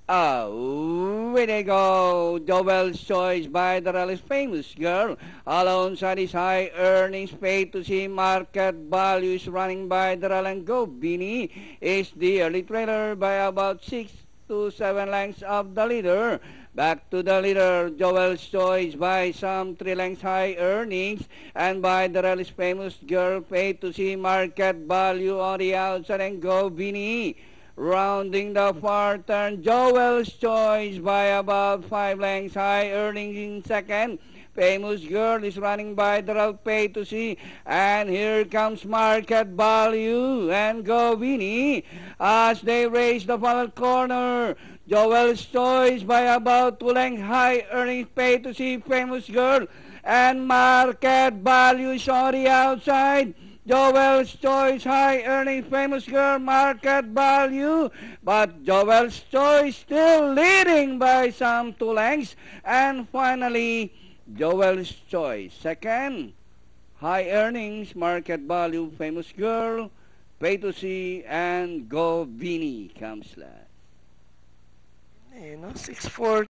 Away they go. Joel's Choice by the Rally's Famous Girl. Alongside his high earnings paid to see market values running by the Rally and Go. Bini is the early trailer by about 6 to 7 lengths of the leader. Back to the leader, Joel's Choice by some 3 lengths high earnings and by the Rally's Famous Girl paid to see market value on the outside and Go Bini. Rounding the far turn, Joel's Choice by about 5 lengths high earnings in second. Famous Girl is running by the route pay to see. And here comes Market Value and Go Bini as they race the final corner. Joel's Choice by about 2 lengths high earnings pay to see. Famous Girl and Market Value is on the outside. Joel's Choice, high earnings, Famous Girl, Market Value, but Joel's Choice still leading by some 2 lengths. And finally, Joel's Choice, second, high earnings, Market Value, Famous Girl, Pay to See, and Go Bini comes last. You know, 6-4